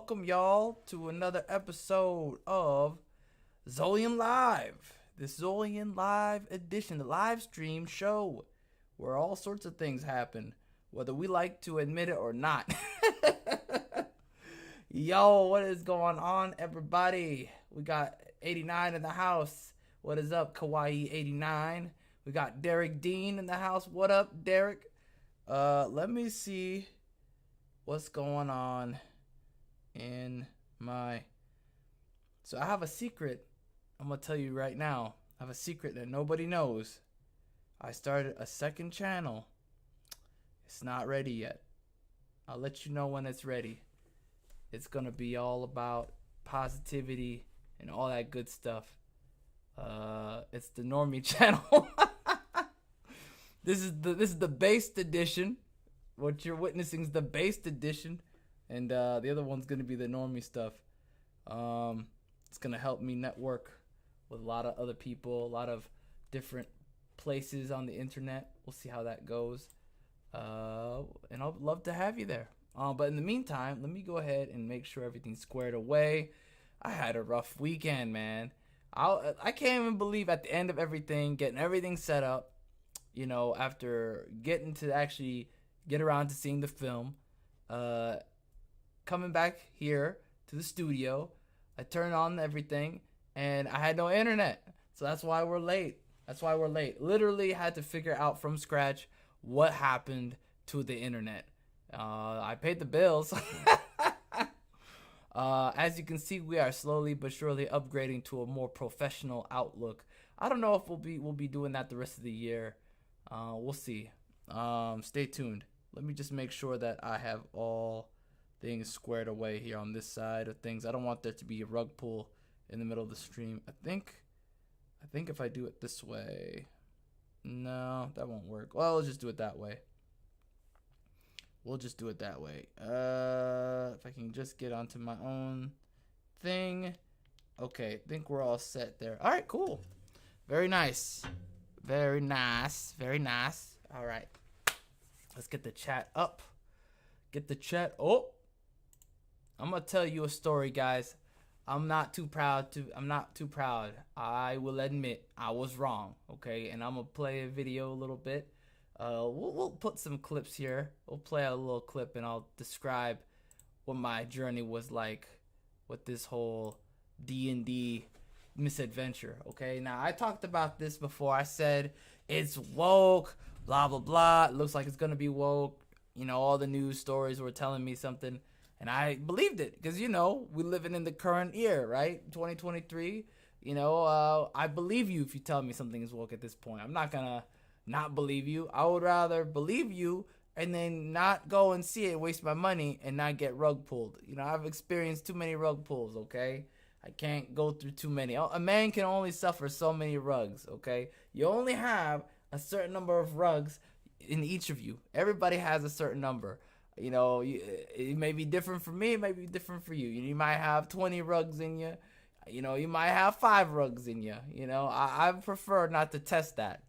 welcome y'all to another episode of Zolian Live. This Zolian Live edition, the live stream show where all sorts of things happen, whether we like to admit it or not. Yo, what is going on, everybody? We got 89 in the house. What is up, Kawaii 89? We got Derek Dean in the house. What up, Derek? Let me see what's going on in my... So I have a secret. I'm gonna tell you right now. I have a secret that nobody knows. I started a second channel. It's not ready yet. I'll let you know when it's ready. It's gonna be all about positivity and all that good stuff. It's the Normie channel. This is the based edition. What you're witnessing is the based edition, and the other one's gonna be the Normie stuff. It's gonna help me network with a lot of other people, a lot of different places on the internet. We'll see how that goes, and I'd love to have you there. But in the meantime, let me go ahead and make sure everything's squared away. I had a rough weekend, man. I can't even believe at the end of everything, getting everything set up, you know, after getting to actually get around to seeing the film, coming back here to the studio, I turned on everything, and I had no internet. So that's why we're late. Literally had to figure out from scratch what happened to the internet. I paid the bills. As you can see, we are slowly but surely upgrading to a more professional outlook. I don't know if we'll be doing that the rest of the year. We'll see. Stay tuned. Let me just make sure that I have all things squared away here on this side of things. I don't want there to be a rug pull in the middle of the stream. I think if I do it this way, no, that won't work. Well, let's just do it that way. If I can just get onto my own thing. Okay, I think we're all set there. All right, cool. Very nice. All right. Let's get the chat up. I'm going to tell you a story, guys. I'm not too proud. I will admit I was wrong, okay? And I'm going to play a video a little bit. We'll put some clips here. We'll play a little clip, and I'll describe what my journey was like with this whole D&D misadventure, okay? Now, I talked about this before. I said it's woke, blah, blah, blah. It looks like it's going to be woke. You know, all the news stories were telling me something, and I believed it because, you know, we're living in the current year, right? 2023. You know, I believe you if you tell me something is woke at this point. I'm not going to not believe you. I would rather believe you and then not go and see it, waste my money, and not get rug pulled. You know, I've experienced too many rug pulls, okay? I can't go through too many. A man can only suffer so many rugs, okay? You only have a certain number of rugs in each of you. Everybody has a certain number. You know, it may be different for me. It may be different for you. You might have 20 rugs in you. You know, you might have 5 rugs in you. You know, I prefer not to test that.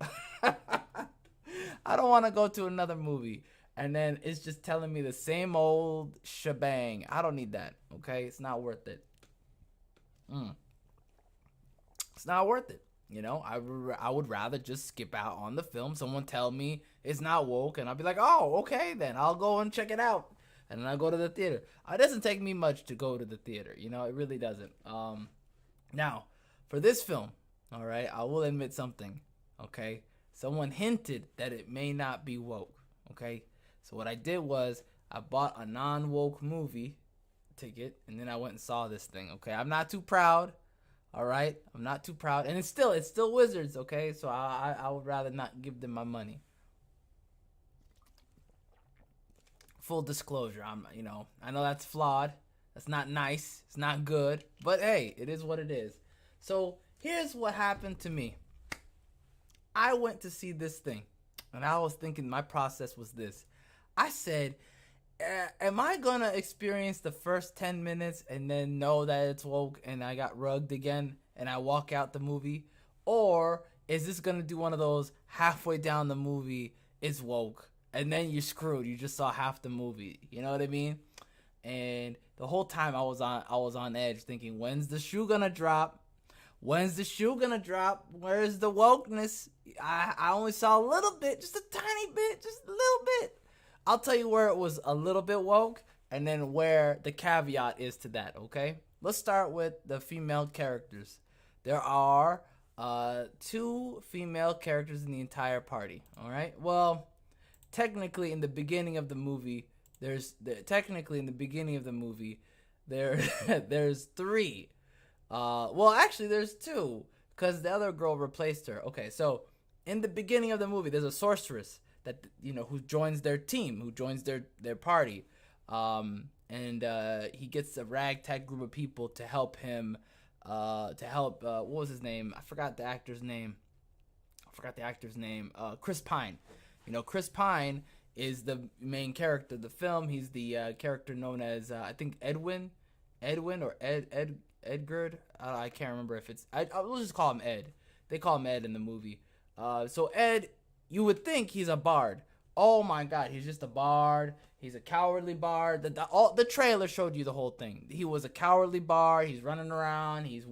I don't want to go to another movie and then it's just telling me the same old shebang. I don't need that, okay? It's not worth it. It's not worth it. You know, I would rather just skip out on the film. Someone tell me it's not woke, and I'll be like, oh, okay, then I'll go and check it out. And then I'll go to the theater. It doesn't take me much to go to the theater. You know, it really doesn't. Now, for this film, all right, I will admit something, okay? Someone hinted that it may not be woke, okay? So what I did was I bought a non-woke movie ticket, and then I went and saw this thing, okay? I'm not too proud, all right? I'm not too proud. And it's still Wizards, okay? So I would rather not give them my money. Full disclosure, I know that's flawed. That's not nice. It's not good. But hey, it is what it is. So here's what happened to me. I went to see this thing, and I was thinking my process was this. I said, am I going to experience the first 10 minutes and then know that it's woke and I got rugged again and I walk out the movie? Or is this going to do one of those halfway down the movie, it's woke, and then you're screwed. You just saw half the movie. You know what I mean? And the whole time I was on edge, thinking, when's the shoe gonna drop? When's the shoe gonna drop? Where's the wokeness? I only saw a little bit, just a tiny bit, just a little bit. I'll tell you where it was a little bit woke, and then where the caveat is to that, okay? Let's start with the female characters. There are two female characters in the entire party, all right? Well, technically in the beginning of the movie, technically in the beginning of the movie, there there's three. Well, actually, there's two, because the other girl replaced her. Okay, so in the beginning of the movie, there's a sorceress that who joins their team, who joins their party, and he gets a ragtag group of people to help him, what was his name? I forgot the actor's name. Chris Pine. Chris Pine is the main character of the film. He's the character known as I think Edwin or Edgard. I can't remember if it's. We'll just call him Ed. They call him Ed in the movie. So Ed, you would think he's a bard. Oh my God, he's just a bard. He's a cowardly bard. The trailer showed you the whole thing. He was a cowardly bard. He's running around. He's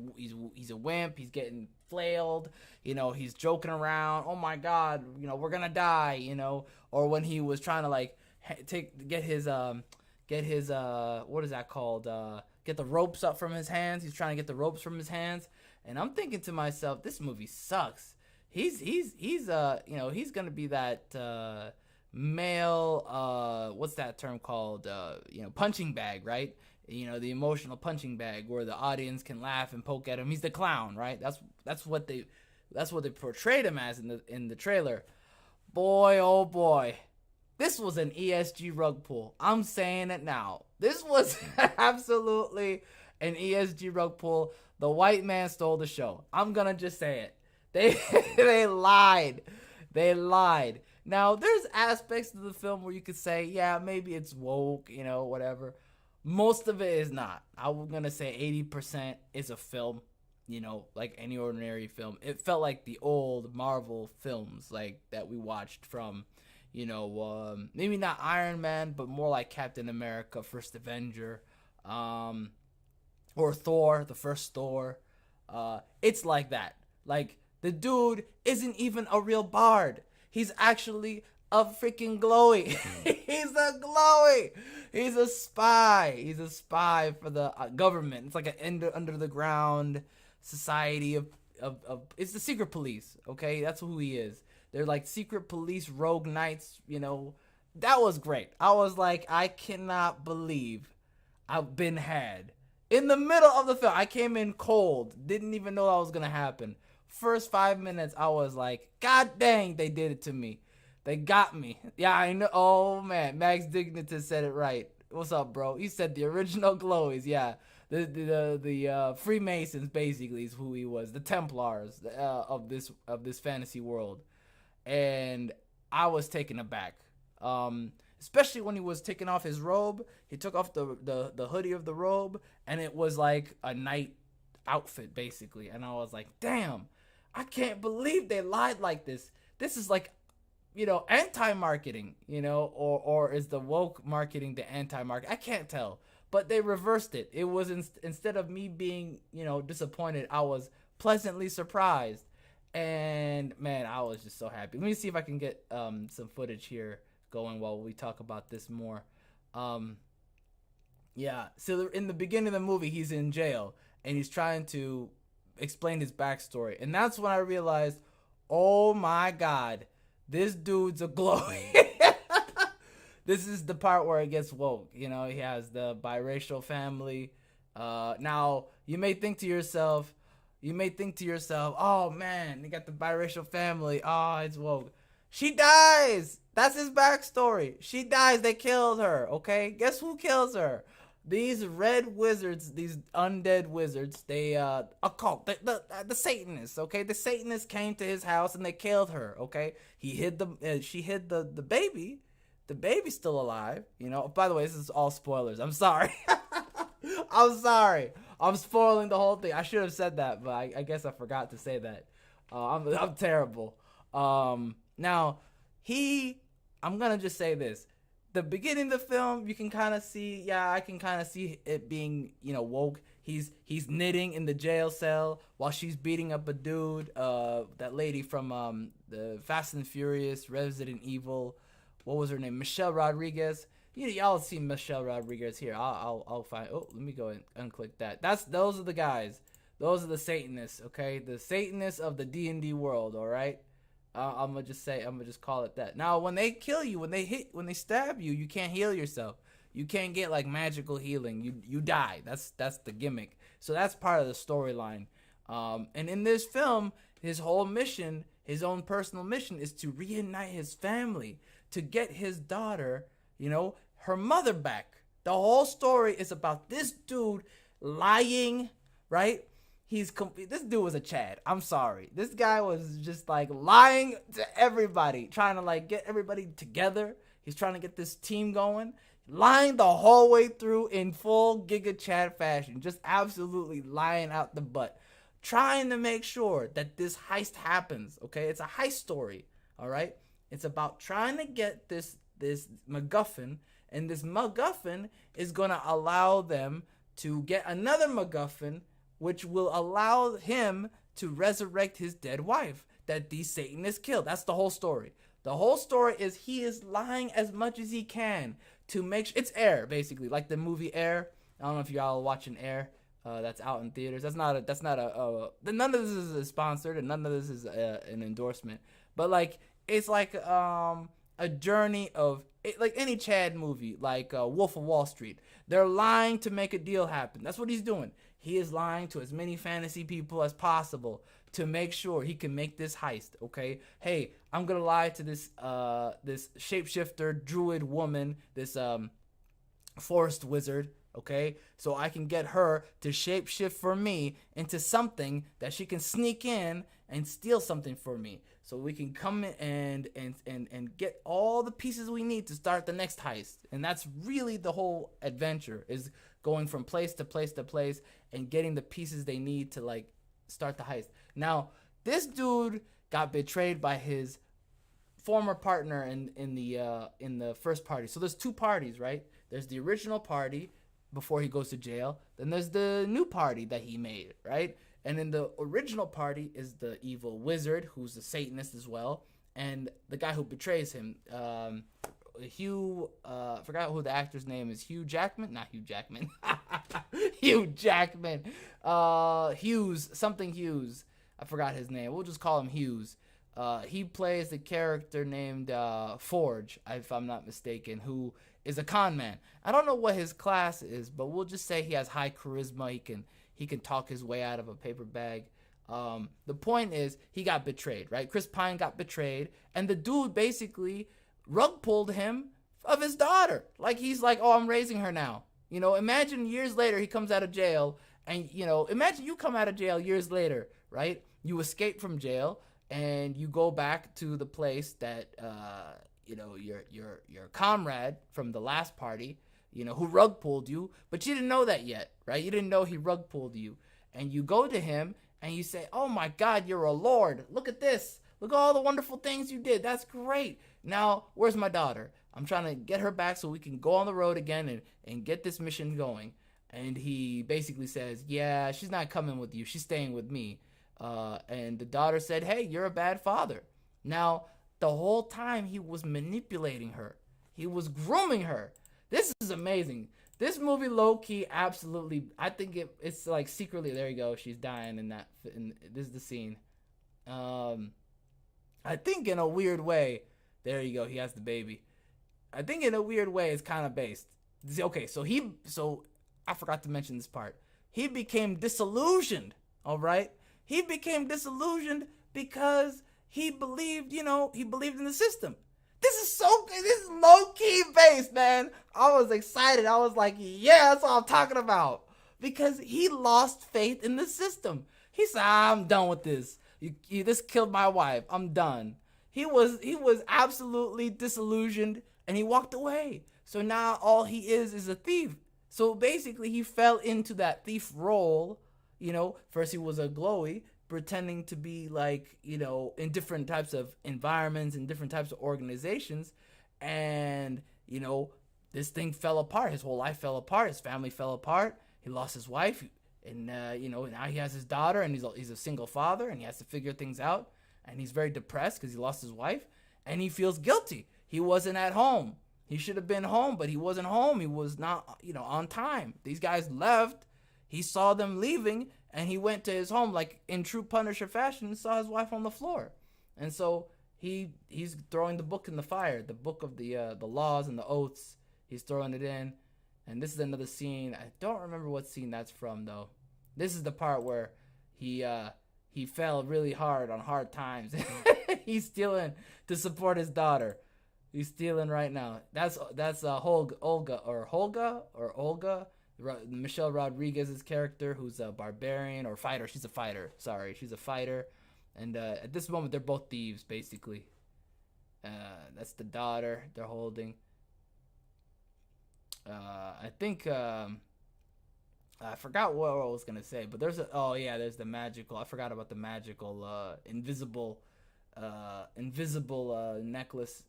a wimp. He's getting flailed. He's joking around. Oh my God, we're gonna die. Or when he was trying to like get his what is that called? Get the ropes up from his hands. He's trying to get the ropes from his hands. And I'm thinking to myself, this movie sucks. He's gonna be that male, what's that term called? Punching bag, right? The emotional punching bag where the audience can laugh and poke at him. He's the clown, right? That's what they portrayed him as in the trailer. Boy, oh boy. This was an ESG rug pull. I'm saying it now. This was absolutely an ESG rug pull. The white man stole the show. I'm gonna just say it. They lied. They lied. Now, there's aspects of the film where you could say, yeah, maybe it's woke, whatever. Most of it is not. I'm going to say 80% is a film, like any ordinary film. It felt like the old Marvel films, like, that we watched from, maybe not Iron Man, but more like Captain America, First Avenger, or Thor, the first Thor. It's like that. Like, the dude isn't even a real bard. He's actually a freaking glowy. He's a glowy. He's a spy. He's a spy for the government. It's like an under the ground society of it's the secret police. Okay, that's who he is. They're like secret police rogue knights. That was great. I was like, I cannot believe I've been had in the middle of the film. I came in cold. Didn't even know that was gonna happen. First 5 minutes, I was like, God dang, they did it to me. They got me. Yeah, I know. Oh, man. Max Dignity said it right. What's up, bro? He said the original glowies. Yeah. The Freemasons, basically, is who he was. The Templars of this fantasy world. And I was taken aback. Especially when he was taking off his robe. He took off the hoodie of the robe, and it was like a knight outfit, basically. And I was like, damn. I can't believe they lied like this. This is like, anti-marketing, or is the woke marketing the anti-market? I can't tell. But they reversed it. It was instead of me being, disappointed, I was pleasantly surprised. And man, I was just so happy. Let me see if I can get some footage here going while we talk about this more. Yeah, so in the beginning of the movie, he's in jail and he's trying to explain his backstory, and that's when I realized, oh my God, this dude's a glowy. This is the part where it gets woke. He has the biracial family. Now you may think to yourself, oh man, you got the biracial family. Oh, it's woke. She dies. That's his backstory. She dies. They killed her. Okay, guess who kills her? These red wizards, these undead wizards, they a cult, the Satanists, okay? The Satanists came to his house and they killed her, okay? She hid the baby. The baby's still alive, By the way, this is all spoilers. I'm sorry. I'm sorry. I'm spoiling the whole thing. I should have said that, but I guess I forgot to say that. I'm terrible. Now, I'm gonna just say this. the beginning of the film, you can kind of see, yeah, I can kind of see it being, woke. He's knitting in the jail cell while she's beating up a dude, that lady from the Fast and Furious, Resident Evil. What was her name? Michelle Rodriguez. Y'all see Michelle Rodriguez here. I'll find. Oh, let me go and unclick that. Those are the guys. Those are the Satanists. Okay, the Satanists of the D&D world. All right. I'm gonna just call it that. Now, when they kill you, when they stab you, you can't heal yourself. You can't get like magical healing. You die. That's the gimmick. So that's part of the storyline. And in this film, his whole mission, his own personal mission, is to reunite his family, to get his daughter, her mother back. The whole story is about this dude lying, right? This dude was a Chad. I'm sorry. This guy was just like lying to everybody, trying to like get everybody together. He's trying to get this team going, lying the whole way through in full Giga Chad fashion, just absolutely lying out the butt, trying to make sure that this heist happens. Okay, it's a heist story. All right, it's about trying to get this MacGuffin, and this MacGuffin is gonna allow them to get another MacGuffin, which will allow him to resurrect his dead wife that these Satanists killed. That's the whole story. The whole story is he is lying as much as he can to make sure it's Air, basically, like the movie Air. I don't know if y'all are watching Air. That's out in theaters. None of this is sponsored, and none of this is an endorsement. But like, it's like a journey of like any Chad movie, like Wolf of Wall Street. They're lying to make a deal happen. That's what he's doing. He is lying to as many fantasy people as possible to make sure he can make this heist. Okay, hey, I'm gonna lie to this shapeshifter druid woman, this forest wizard. Okay, so I can get her to shapeshift for me into something that she can sneak in and steal something for me, so we can come in and get all the pieces we need to start the next heist. And that's really the whole adventure, is going from place to place to place and getting the pieces they need to like start the heist. Now, this dude got betrayed by his former partner in the first party. So there's two parties, right? There's the original party before he goes to jail. Then there's the new party that he made, right? And in the original party is the evil wizard, who's a Satanist as well, and the guy who betrays him, Hugh, forgot who the actor's name is. Hugh Jackman? Not Hugh Jackman. Hugh Jackman. Hughes, something Hughes. I forgot his name. We'll just call him Hughes. He plays the character named Forge, if I'm not mistaken, who is a con man. I don't know what his class is, but we'll just say he has high charisma. He can talk his way out of a paper bag. The point is, he got betrayed, right? Chris Pine got betrayed, and the dude basically rug pulled him of his daughter. Like, he's like, oh, I'm raising her now. Imagine years later he comes out of jail, and imagine you come out of jail years later, right? You escape from jail and you go back to the place that your comrade from the last party, who rug pulled you, but you didn't know that yet, right? You didn't know he rug pulled you, and you go to him and you say, oh my God, you're a lord. Look at this. Look at all the wonderful things you did. That's great. Now, where's my daughter? I'm trying to get her back so we can go on the road again and get this mission going. And he basically says, yeah, she's not coming with you. She's staying with me. And the daughter said, hey, you're a bad father. Now, the whole time he was manipulating her. He was grooming her. This is amazing. This movie, low-key, absolutely, I think it's like secretly, there you go, she's dying in that, this is the scene. I think in a weird way, there you go, he has the baby. I think in a weird way, it's kind of based. Okay, so I forgot to mention this part. He became disillusioned, all right? He became disillusioned because he believed in the system. This is low-key based, man. I was excited. I was like, yeah, that's what I'm talking about. Because he lost faith in the system. He said, I'm done with this. This killed my wife. I'm done. He was absolutely disillusioned, and he walked away. So now all he is a thief. So basically, he fell into that thief role. First he was a glowy, pretending to be like, in different types of environments and different types of organizations. And you know, this thing fell apart. His whole life fell apart. His family fell apart. He lost his wife, and you know, now he has his daughter, and he's a single father, and he has to figure things out. And he's very depressed because he lost his wife, and he feels guilty. He wasn't at home. He should have been home, but he wasn't home. He was not, you know, on time. These guys left. He saw them leaving, and he went to his home like in true Punisher fashion and saw his wife on the floor. And so he's throwing the book in the fire, the book of the laws and the oaths. He's throwing it in, and this is another scene. I don't remember what scene that's from though. This is the part where he fell really hard on hard times. He's stealing to support his daughter. He's stealing right now. That's Olga, Michelle Rodriguez's character, who's a barbarian or fighter. She's a fighter. Sorry, she's a fighter. And at this moment, they're both thieves, basically. That's the daughter they're holding. I think I forgot what I was gonna say, but there's the magical. I forgot about the magical invisible necklace.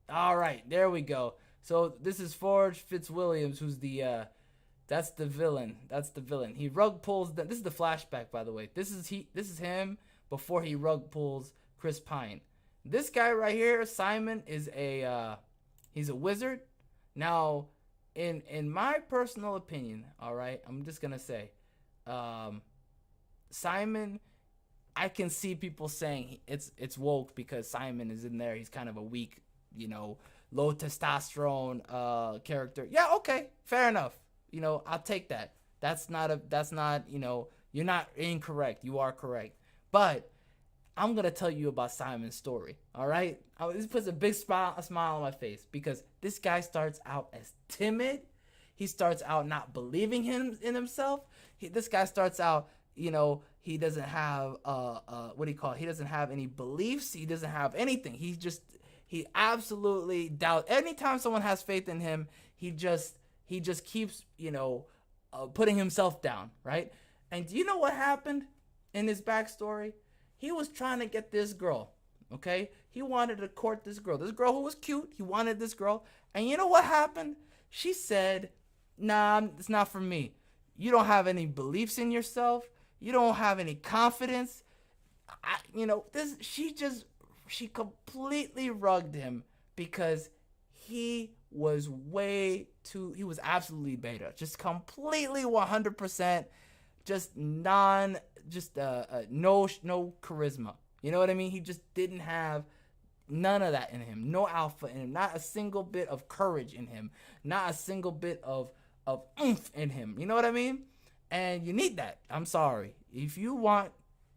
All right, there we go. So this is Forge Fitzwilliams, who's that's the villain. That's the villain. He rug pulls. This is the flashback, by the way. This is him before he rug pulls Chris Pine. This guy right here, Simon, is he's a wizard. Now, in my personal opinion, all right, I'm just gonna say, Simon, I can see people saying it's woke because Simon is in there. He's kind of a weak, you know, low testosterone character. Yeah, okay, fair enough. You know, I'll take that. That's not, you know, you're not incorrect. You are correct. But I'm going to tell you about Simon's story, all right? This puts a big smile on my face because this guy starts out as timid. He starts out not believing in himself. This guy starts out, you know, he doesn't have, he doesn't have any beliefs. He doesn't have anything. He absolutely doubts. Anytime someone has faith in him, he just keeps, you know, putting himself down, right? And do you know what happened in his backstory? He was trying to get this girl, okay? He wanted to court this girl who was cute. He wanted this girl. And you know what happened? She said, nah, it's not for me. You don't have any beliefs in yourself. You don't have any confidence. She completely rugged him because he was absolutely beta. Just completely 100%, no charisma. You know what I mean? He just didn't have none of that in him. No alpha in him. Not a single bit of courage in him. Not a single bit of oomph in him. You know what I mean? And you need that. I'm sorry. If you want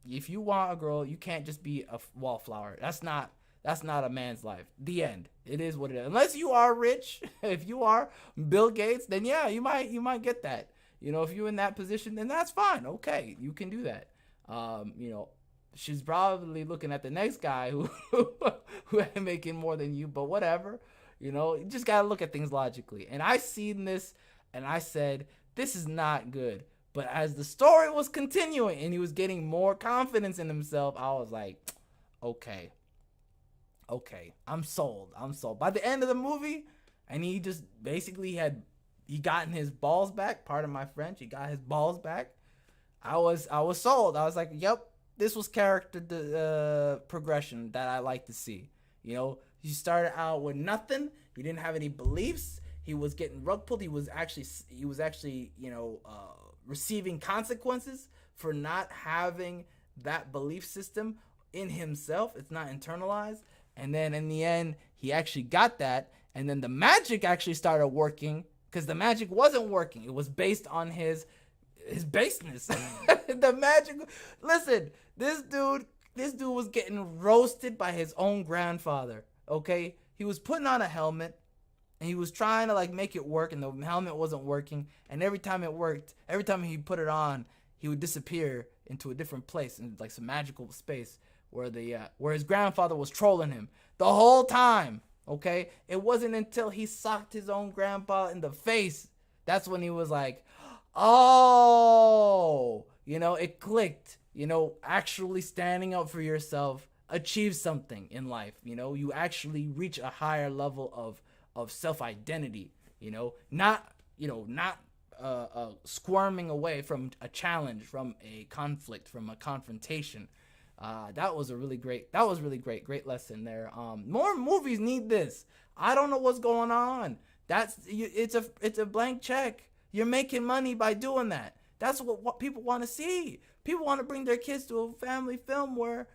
a girl, you can't just be a wallflower. That's not a man's life. The end. It is what it is. Unless you are rich, if you are Bill Gates, then yeah, you might get that. You know, if you're in that position, then that's fine. Okay, you can do that. You know, she's probably looking at the next guy who ain't making more than you, but whatever. You know, you just gotta look at things logically. And I seen this, and I said, this is not good. But as the story was continuing and he was getting more confidence in himself, I was like, okay, I'm sold. By the end of the movie, and he just basically he gotten his balls back. Pardon my French. He got his balls back. I was sold. I was like, yep, this was character progression that I like to see. You know, he started out with nothing. He didn't have any beliefs. He was getting rug pulled. He was actually, you know, receiving consequences for not having that belief system in himself. It's not internalized. And then in the end, he actually got that. And then the magic actually started working because the magic wasn't working. It was based on his baseness. The magic. Listen, this dude was getting roasted by his own grandfather. Okay, he was putting on a helmet. And he was trying to like make it work, and the helmet wasn't working. And every time it worked, every time he put it on, he would disappear into a different place, in like some magical space where his grandfather was trolling him the whole time. Okay, it wasn't until he socked his own grandpa in the face that's when he was like, oh, you know, it clicked. You know, actually standing up for yourself achieves something in life. You know, you actually reach a higher level of of self-identity, not squirming away from a challenge, from a conflict, from a confrontation. That was really great lesson there. More movies need this. I don't know what's going on. It's a blank check. You're making money by doing that. That's what people want to see. People want to bring their kids to a family film where,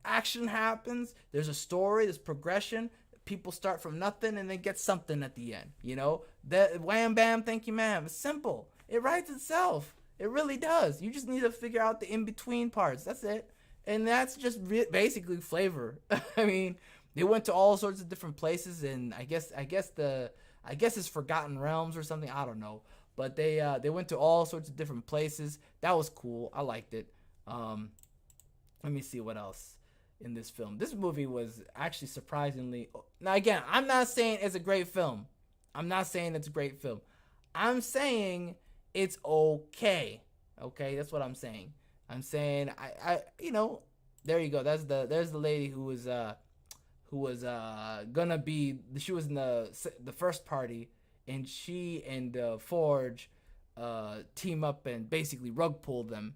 action happens. There's a story, there's progression. People start from nothing and then get something at the end. That wham bam, thank you ma'am. It's simple. It writes itself. It really does. You just need to figure out the in between parts. That's it. And that's just basically flavor. I mean, they went to all sorts of different places, and I guess it's Forgotten Realms or something. I don't know, but they went to all sorts of different places. That was cool. I liked it. Let me see what else in this film. This movie was actually surprisingly. Now again, I'm not saying it's a great film. I'm saying it's okay. Okay, that's what I'm saying. I'm saying there you go. There's the lady who was gonna be. She was in the first party, and she and Forge team up and basically rug pull them.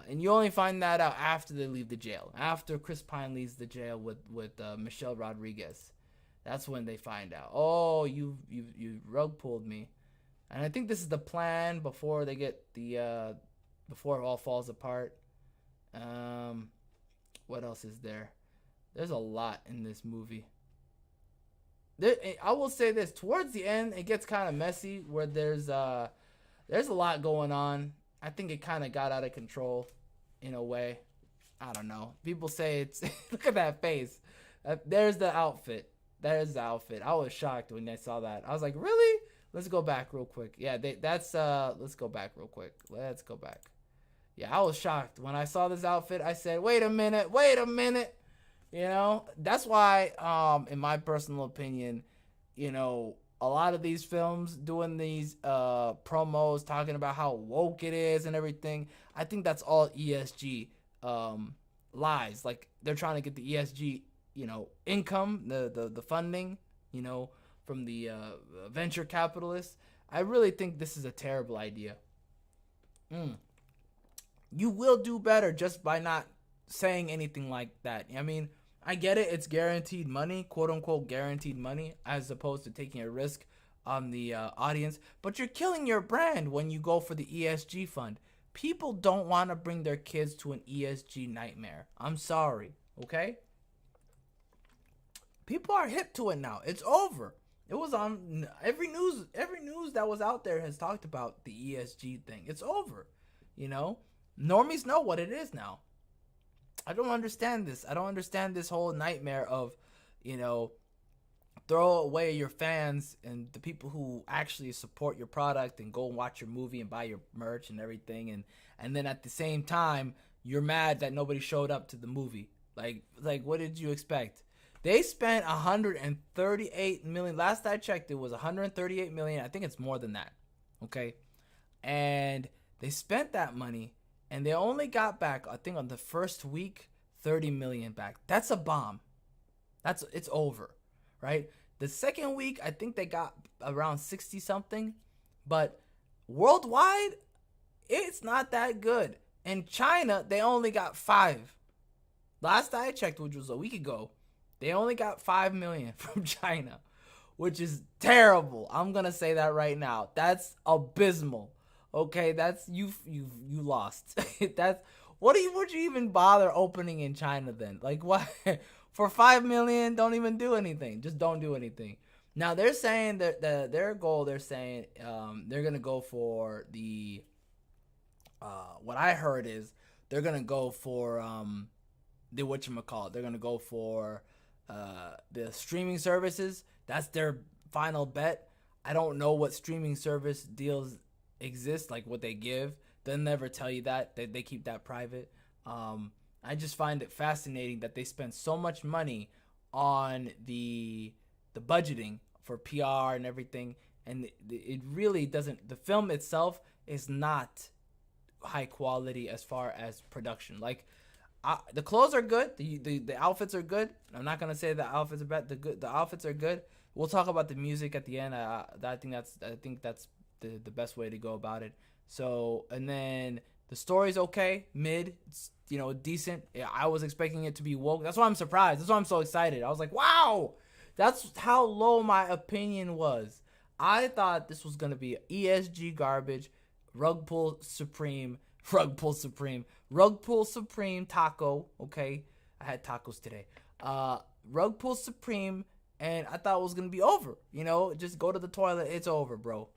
And you only find that out after they leave the jail. After Chris Pine leaves the jail with Michelle Rodriguez, that's when they find out. Oh, you rug pulled me, and I think this is the plan before they get before it all falls apart. What else is there? There's a lot in this movie. I will say this: towards the end, it gets kind of messy. Where there's a lot going on. I think it kind of got out of control, in a way. I don't know. People say it's. Look at that face. There's the outfit. I was shocked when I saw that. I was like, really? Let's go back real quick. Yeah, let's go back real quick. Let's go back. Yeah, I was shocked when I saw this outfit. I said, wait a minute. That's why, in my personal opinion, a lot of these films doing these promos talking about how woke it is and everything, I think that's all ESG lies. Like, they're trying to get the ESG, income, the funding, from the venture capitalists. I really think this is a terrible idea. You will do better just by not saying anything like that. I mean, I get it. It's guaranteed money, quote unquote guaranteed money, as opposed to taking a risk on the audience. But you're killing your brand when you go for the ESG fund. People don't want to bring their kids to an ESG nightmare. I'm sorry. Okay? People are hip to it now. It's over. It was on every news that was out there has talked about the ESG thing. It's over. Normies know what it is now. I don't understand this. I don't understand this whole nightmare of, throw away your fans and the people who actually support your product and go and watch your movie and buy your merch and everything. And then at the same time, you're mad that nobody showed up to the movie. Like what did you expect? They spent $138 million. Last I checked, it was $138 million. I think it's more than that. Okay. And they spent that money. And they only got back, I think on the first week, $30 million back. That's a bomb. It's over, right? The second week, I think they got around 60 something, but worldwide, it's not that good. In China, they only got 5. Last I checked, which was a week ago, they only got 5 million from China, which is terrible. I'm gonna say that right now. That's abysmal. Okay, that's you lost. That's would you even bother opening in China then? Like, what? For 5 million, don't even do anything. Just don't do anything. Now they're saying that their goal. They're saying they're gonna go for the. What I heard is they're gonna go for the whatchamacallit. They're gonna go for the streaming services. That's their final bet. I don't know what streaming service deals exist, like what they give. They'll never tell you that. They keep that private. I just find it fascinating that they spend so much money on the budgeting for PR and everything, and it really doesn't. The film itself is not high quality as far as production. Like, the clothes are good, the outfits are good. I'm not gonna say the outfits are bad. The outfits are good. We'll talk about the music at the end. I think that's the best way to go about it. So, and then the story's okay, mid. It's, decent. Yeah, I was expecting it to be woke. That's why I'm surprised. That's why I'm so excited. I was like, wow, that's how low my opinion was. I thought this was gonna be ESG garbage, rug pull supreme, rug pull supreme taco. Okay, I had tacos today. Rug pull supreme, and I thought it was gonna be over. Just go to the toilet. It's over, bro.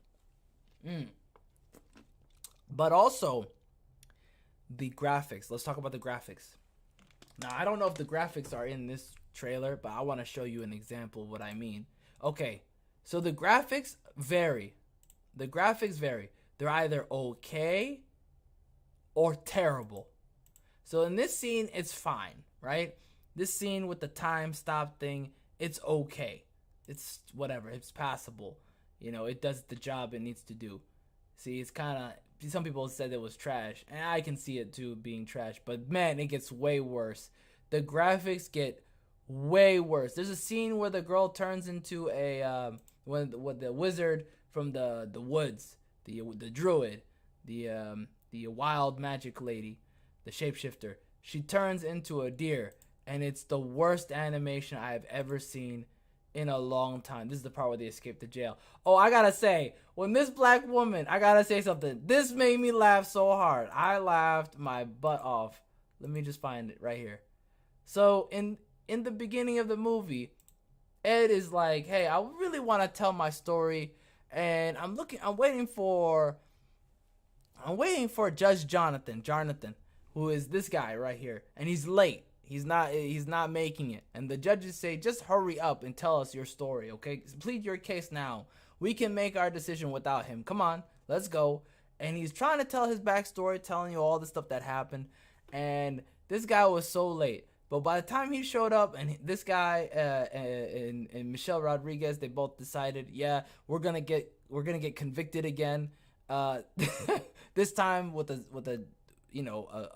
But also the graphics. Let's talk about the graphics. Now, I don't know if the graphics are in this trailer, but I want to show you an example of what I mean. Okay, so the graphics vary. They're either okay or terrible. So in this scene, it's fine, right? This scene with the time stop thing, it's okay. It's whatever. It's passable. It does the job it needs to do. See, it's kind of... Some people said it was trash, and I can see it too being trash. But man, it gets way worse. The graphics get way worse. There's a scene where the girl turns into a when the wizard from the woods, the druid, the wild magic lady, the shapeshifter. She turns into a deer, and it's the worst animation I have ever seen in a long time. This is the part where they escape the jail. Oh, I gotta say, when this black woman, I gotta say something. This made me laugh so hard. I laughed my butt off. Let me just find it right here. So in the beginning of the movie, Ed is like, hey, I really want to tell my story, and I'm waiting for Judge Jonathan, who is this guy right here, and he's late. He's not making it. And the judges say, just hurry up and tell us your story, okay? Plead your case now. We can make our decision without him. Come on, let's go. And he's trying to tell his backstory, telling you all the stuff that happened. And this guy was so late. But by the time he showed up, and this guy and Michelle Rodriguez, they both decided, yeah, we're gonna get convicted again. This time with a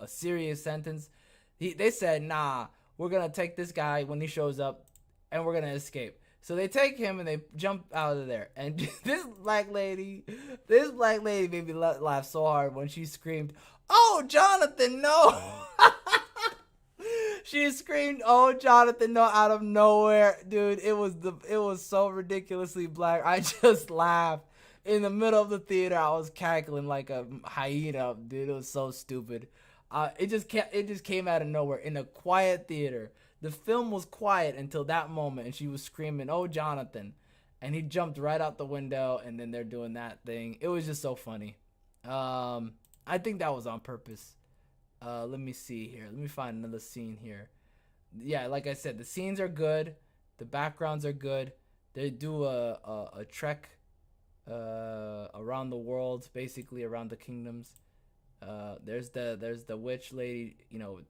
serious sentence. They said, nah, we're going to take this guy when he shows up, and we're going to escape. So they take him, and they jump out of there. And this black lady made me laugh so hard when she screamed, oh, Jonathan, no. She screamed, oh, Jonathan, no, out of nowhere. Dude, it was so ridiculously black. I just laughed. In the middle of the theater, I was cackling like a hyena, dude. It was so stupid. It just came out of nowhere in a quiet theater. The film was quiet until that moment, and she was screaming, "Oh, Jonathan!" And he jumped right out the window, and then they're doing that thing. It was just so funny. I think that was on purpose. Let me see here. Let me find another scene here. Yeah, like I said, the scenes are good. The backgrounds are good. They do a trek around the world, basically around the kingdoms. There's the witch lady,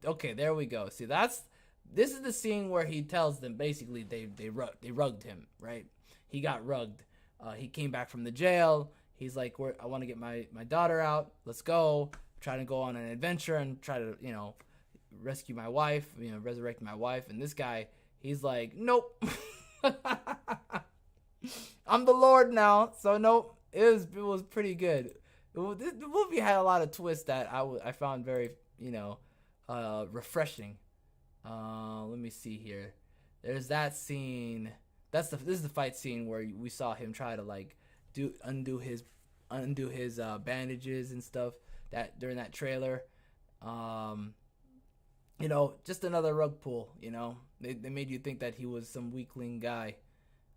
okay, there we go. See, this is the scene where he tells them basically they rugged him, right? He got rugged. He came back from the jail. He's like, I want to get my daughter out. Let's go. Try to go on an adventure and try to, rescue my wife, resurrect my wife. And this guy, he's like, nope. I'm the Lord now. So nope. It was pretty good. The movie had a lot of twists that I found very, refreshing. Let me see here. There's that scene. This is the fight scene where we saw him try to undo his bandages and stuff that during that trailer. Just another rug pull. They made you think that he was some weakling guy.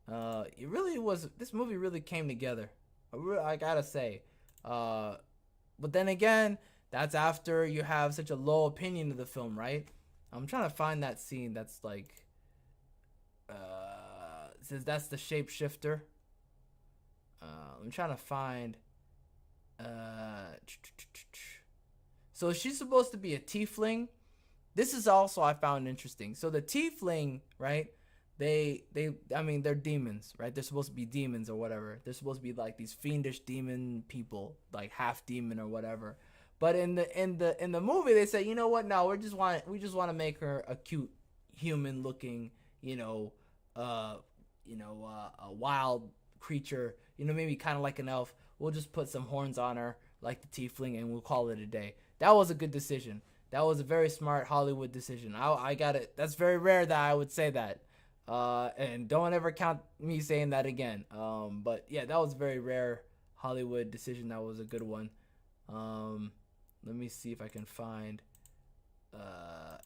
It really was. This movie really came together. I gotta say. But then again, that's after you have such a low opinion of the film, right? I'm trying to find that scene that's like, says that's the shapeshifter. I'm trying to find, so she's supposed to be a tiefling. This is also I found interesting. So the tiefling, right? They're demons, right? They're supposed to be demons or whatever. They're supposed to be like these fiendish demon people, like half demon or whatever. But in the movie, they say, you know what? No, we just want to make her a cute human looking, a wild creature, maybe kind of like an elf. We'll just put some horns on her like the tiefling, and we'll call it a day. That was a good decision. That was a very smart Hollywood decision. I got it. That's very rare that I would say that. And don't ever count me saying that again. But yeah, that was a very rare Hollywood decision. That was a good one. Let me see if I can find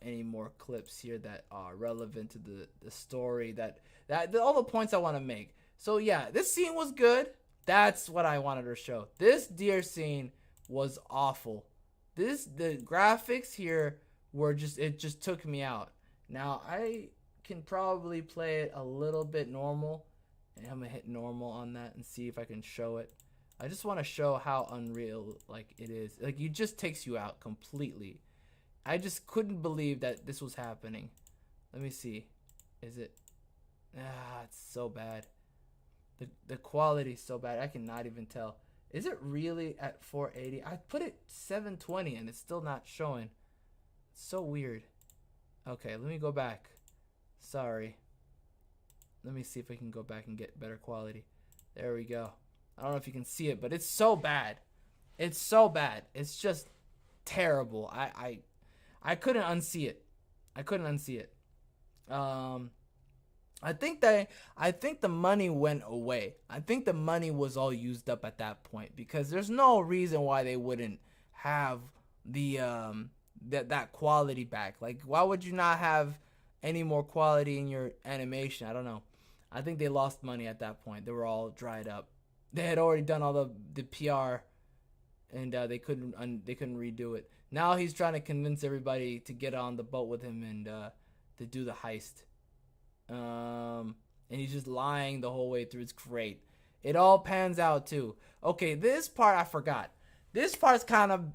any more clips here that are relevant to the story that all the points I want to make. So yeah, this scene was good. That's what I wanted to show. This deer scene was awful. The graphics here were just took me out. Now I can probably play it a little bit normal, and I'm gonna hit normal on that and see if I can show it. I just want to show how unreal like it is. Like it just takes you out completely. I just couldn't believe that this was happening. Let me see. Is it? It's so bad. The quality is so bad. I cannot even tell. Is it really at 480? I put it 720 and it's still not showing. It's so weird. Okay, let me go back. Sorry. Let me see if I can go back and get better quality. There we go. I don't know if you can see it, but it's so bad. It's so bad. It's just terrible. I couldn't unsee it. I couldn't unsee it. I think the money went away. I think the money was all used up at that point, because there's no reason why they wouldn't have the that quality back. Like, why would you not have any more quality in your animation? I don't know. I think they lost money at that point. They were all dried up. They had already done all the PR, and they couldn't redo it. Now he's trying to convince everybody to get on the boat with him and to do the heist. And he's just lying the whole way through. It's great. It all pans out too. Okay, this part I forgot. This part's kind of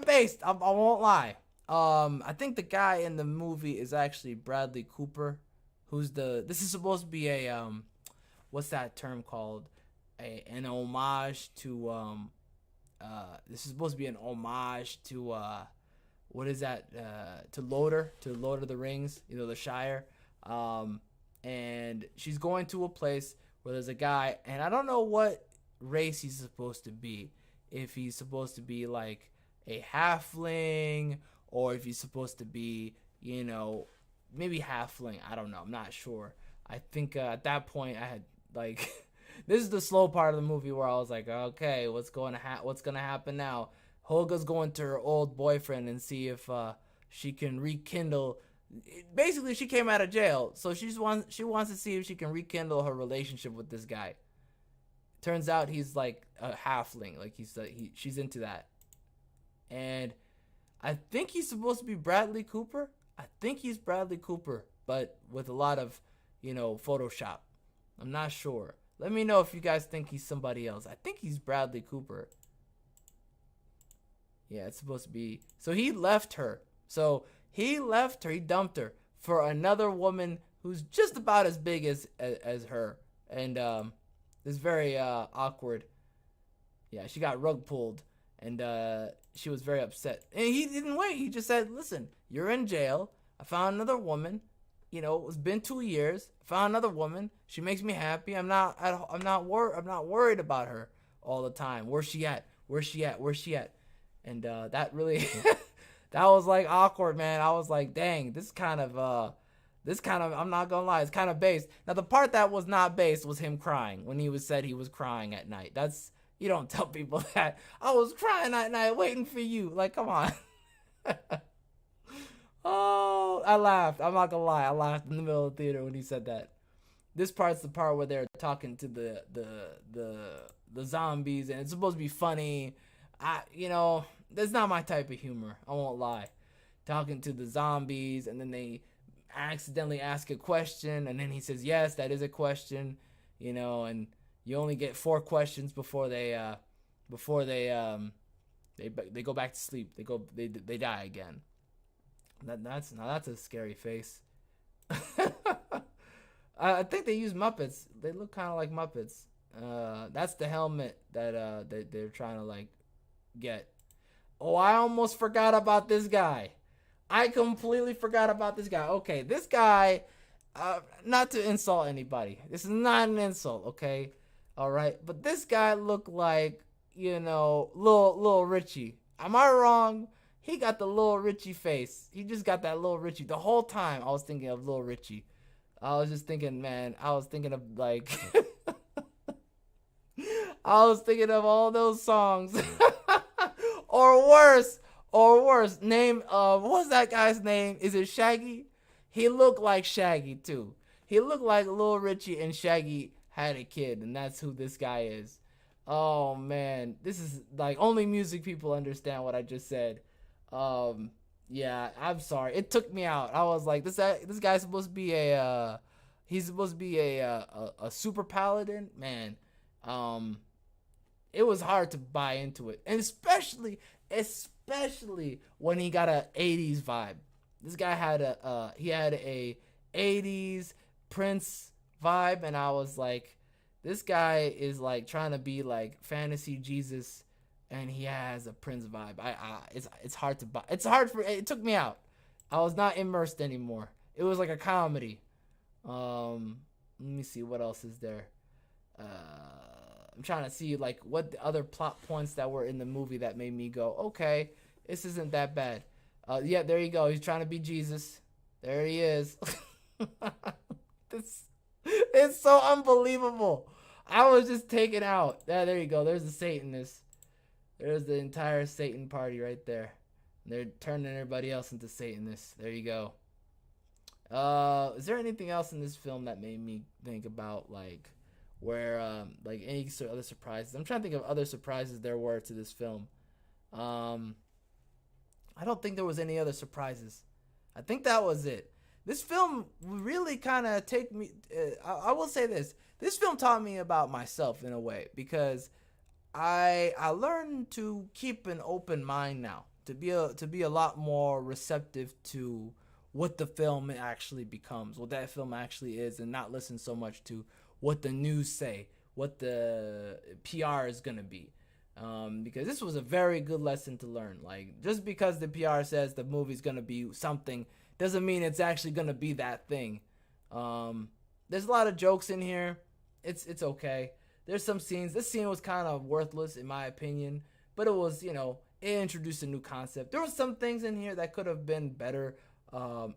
based. I won't lie. I think the guy in the movie is actually Bradley Cooper, this is supposed to be a what's that term called? An homage to this is supposed to be an homage to what is that? To Lord of the Rings, the Shire. And she's going to a place where there's a guy, and I don't know what race he's supposed to be. If he's supposed to be like a halfling, or if he's supposed to be, maybe halfling. I don't know. I'm not sure. I think at that point I had like, this is the slow part of the movie where I was like, okay, what's gonna happen now? Holga's going to her old boyfriend and see if she can rekindle. Basically, she came out of jail, so she wants to see if she can rekindle her relationship with this guy. Turns out he's like a halfling, like she's into that, and I think he's supposed to be Bradley Cooper. I think he's Bradley Cooper, but with a lot of, Photoshop. I'm not sure. Let me know if you guys think he's somebody else. I think he's Bradley Cooper. Yeah, it's supposed to be. So he left her. He dumped her for another woman who's just about as big as her. And it's very awkward. Yeah, she got rug pulled, and she was very upset. And he didn't wait. He just said, "Listen, you're in jail. I found another woman. It's been 2 years. I found another woman. She makes me happy. I'm not worried about her all the time. Where's she at? And that really that was like awkward, man. I was like, dang, this kind of I'm not gonna lie, it's kind of based. Now the part that was not based was him crying when he said he was crying at night. You don't tell people that. I was crying at night waiting for you. Like, come on. Oh, I laughed. I'm not gonna lie. I laughed in the middle of the theater when he said that. This part's the part where they're talking to the zombies, and it's supposed to be funny. That's not my type of humor. I won't lie. Talking to the zombies, and then they accidentally ask a question, and then he says, yes, that is a question, and you only get 4 questions before they go back to sleep. They die again. That's a scary face. I think they use Muppets. They look kind of like Muppets. That's the helmet that they're trying to like get. Oh, I almost forgot about this guy. I completely forgot about this guy. Okay, this guy not to insult anybody. This is not an insult, okay? All right, but this guy looked like, little Richie. Am I wrong? He got the little Richie face. He just got that little Richie. The whole time I was thinking of little Richie. I was just thinking, man. I was thinking of like, I was thinking of all those songs, or worse, Name, what was that guy's name? Is it Shaggy? He looked like Shaggy too. He looked like Little Richie and Shaggy had a kid, and that's who this guy is. Oh man, this is like only music people understand what I just said. Yeah, I'm sorry. It took me out. I was like, this guy's supposed to be he's supposed to be a super paladin, man. Um, it was hard to buy into it, and especially when he got a '80s vibe. This guy had a '80s Prince vibe, and I was like, this guy is like trying to be like fantasy Jesus, and he has a Prince vibe. It's hard to buy. It took me out. I was not immersed anymore. It was like a comedy. Let me see what else is there. I'm trying to see like what the other plot points that were in the movie that made me go, okay, this isn't that bad. Yeah, there you go. He's trying to be Jesus. There he is. It's so unbelievable. I was just taken out. Yeah, there you go. There's the Satanist. There's the entire Satan party right there. They're turning everybody else into Satanists. There you go. Is there anything else in this film that made me think about like where like any other surprises? I'm trying to think of other surprises there were to this film. I don't think there was any other surprises. I think that was it. This film really kind of take me. I will say this. This film taught me about myself in a way because I learned to keep an open mind now, to be a lot more receptive to what the film actually becomes, what that film actually is, and not listen so much to what the news say, what the PR is gonna be. Because this was a very good lesson to learn. Like, just because the PR says the movie's gonna be something doesn't mean it's actually gonna be that thing. There's a lot of jokes in here. It's okay. There's some scenes. This scene was kind of worthless in my opinion, but it was, it introduced a new concept. There were some things in here that could have been better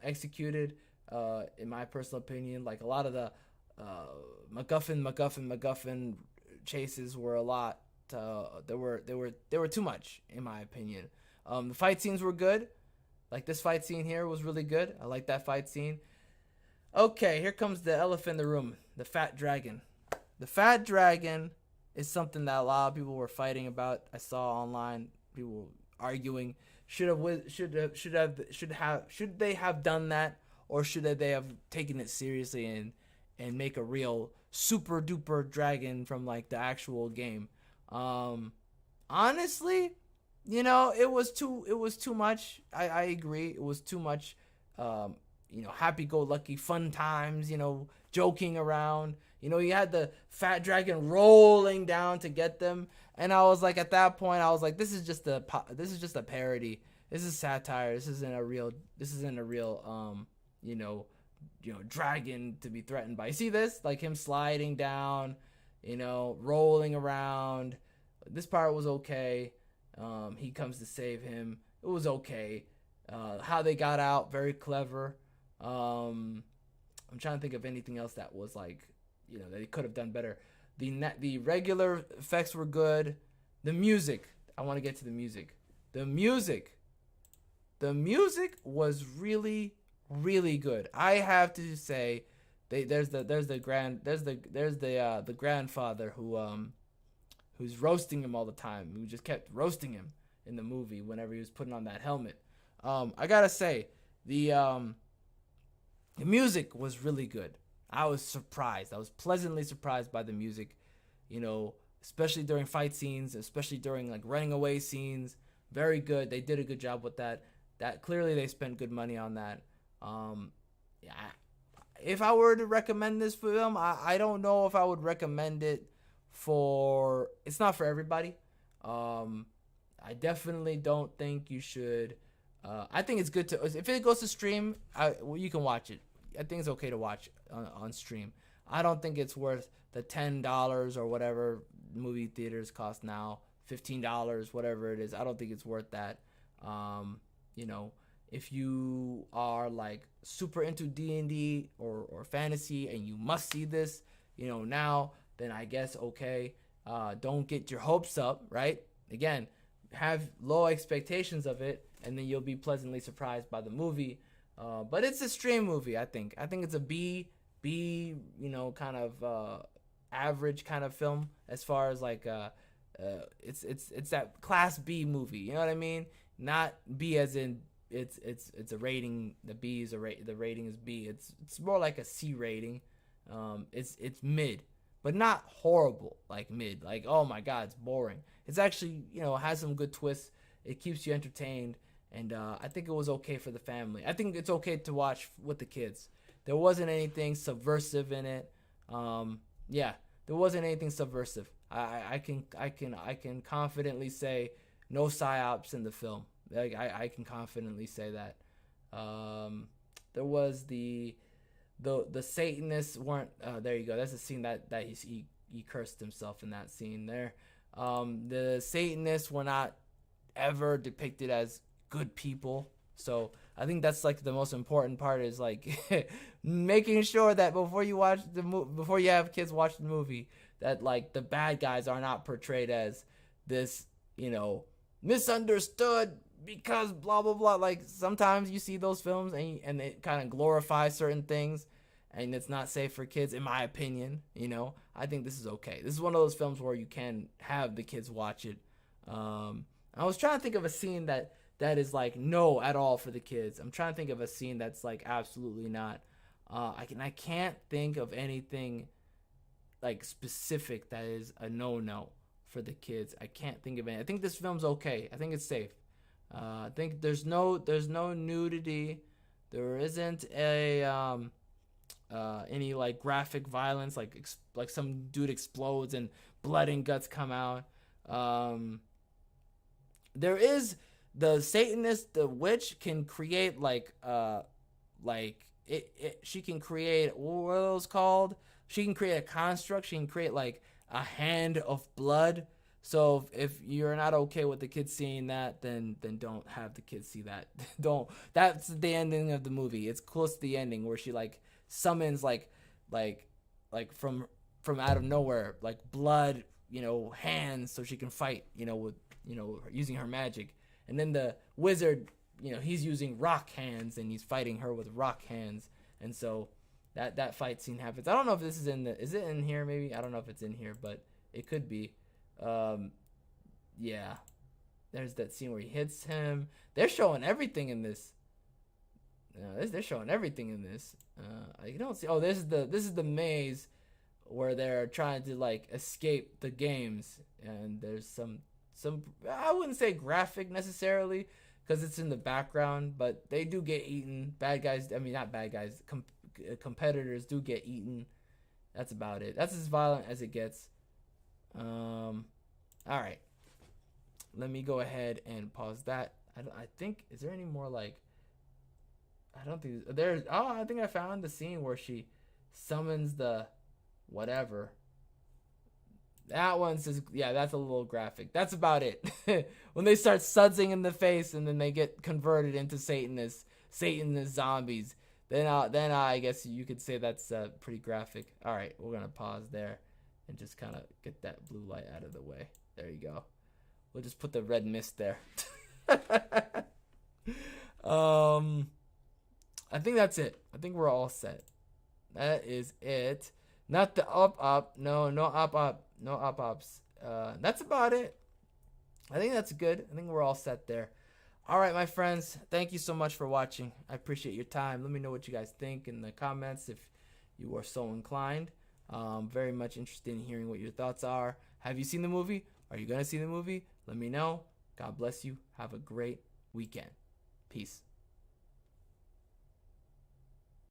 executed, in my personal opinion. Like a lot of the MacGuffin chases were a lot. They were too much in my opinion. The fight scenes were good. Like this fight scene here was really good. I like that fight scene. Okay, here comes the elephant in the room, the fat dragon. The fat dragon is something that a lot of people were fighting about. I saw online people arguing should they have done that, or should they have taken it seriously and make a real super duper dragon from like the actual game. Honestly, it was too much. I agree. It was too much, happy-go-lucky fun times, joking around. You had the fat dragon rolling down to get them, and I was like, at that point, I was like, this is just a parody. This is satire. This isn't a real dragon to be threatened by. You see this? Like him sliding down, rolling around. This part was okay. He comes to save him. It was okay. How they got out, very clever. I'm trying to think of anything else that was like, that they could have done better. The regular effects were good. The music. I want to get to the music. The music was really, really good. I have to say, there's the grandfather who's roasting him all the time. Who just kept roasting him in the movie whenever he was putting on that helmet. I gotta say, the music was really good. I was surprised. I was pleasantly surprised by the music, especially during fight scenes, especially during like running away scenes. Very good. They did a good job with that. That clearly they spent good money on that. Yeah. If I were to recommend this film, I don't know if I would recommend it for. It's not for everybody. I definitely don't think you should. I think it's good to. If it goes to stream, you can watch it. I think it's okay to watch on stream. I don't think it's worth the $10 or whatever movie theaters cost now, $15, whatever it is. I don't think it's worth that. You know, if you are like super into D&D or fantasy and you must see this, you know, now, then I guess okay. Don't get your hopes up, right? Again, have low expectations of it, and then you'll be pleasantly surprised by the movie. But it's a stream movie, I think. I think it's a B, you know, kind of average kind of film as far as like it's that class B movie. You know what I mean? Not B as in it's a rating. The B is the rating is B. It's more like a C rating. It's mid, but not horrible like mid. Like, oh my god, it's boring. It's actually, you know, has some good twists. It keeps you entertained, and I think it was okay for the family. I think it's okay to watch with the kids. There wasn't anything subversive in it. Yeah, there wasn't anything subversive. I can confidently say no psyops in the film. Like I can confidently say that. There was the Satanists weren't. There you go. That's a scene that he cursed himself in that scene there. The Satanists were not ever depicted as good people. So I think that's like the most important part is like making sure that before you watch before you have kids watch the movie, that like the bad guys are not portrayed as this, you know, misunderstood because blah blah blah. Like sometimes you see those films and it kind of glorifies certain things, and it's not safe for kids, in my opinion. You know, I think this is okay. This is one of those films where you can have the kids watch it. I was trying to think of a scene that is like no at all for the kids. I'm trying to think of a scene that's like absolutely not. I can't think of anything like specific that is a no for the kids. I can't think of any. I think this film's okay. I think it's safe. I think there's no nudity. There isn't a any like graphic violence, like some dude explodes and blood and guts come out. There is the Satanist, the witch can create like she can create, what are those called? She can create a construct. She can create like a hand of blood. So if you're not okay with the kids seeing that, then don't have the kids see that. Don't. That's the ending of the movie. It's close to the ending where she like summons like from out of nowhere like blood, you know, hands, so she can fight, you know, with, you know, using her magic. And then the wizard, you know, he's using rock hands and he's fighting her with rock hands. And so that fight scene happens. I don't know if this is is it in here maybe? I don't know if it's in here, but it could be. Yeah. There's that scene where he hits him. They're showing everything in this. They're showing everything in this. You don't see. Oh, this is the maze where they're trying to like escape the games, and there's some I wouldn't say graphic necessarily because it's in the background, but they do get eaten. Bad guys. I mean, not bad guys. Competitors do get eaten. That's about it. That's as violent as it gets. All right. Let me go ahead and pause that. I think, is there any more like? I don't think there's. Oh, I think I found the scene where she summons the whatever. That one says, yeah, that's a little graphic. That's about it. When they start sudsing in the face and then they get converted into Satanist zombies, then I guess you could say that's pretty graphic. All right, we're gonna pause there and just kind of get that blue light out of the way. There you go. We'll just put the red mist there. I think that's it. I think we're all set. That is it. Not the up. No up. No up-ups. That's about it. I think that's good. I think we're all set there. All right, my friends. Thank you so much for watching. I appreciate your time. Let me know what you guys think in the comments if you are so inclined. Very much interested in hearing what your thoughts are. Have you seen the movie? Are you going to see the movie? Let me know. God bless you. Have a great weekend. Peace.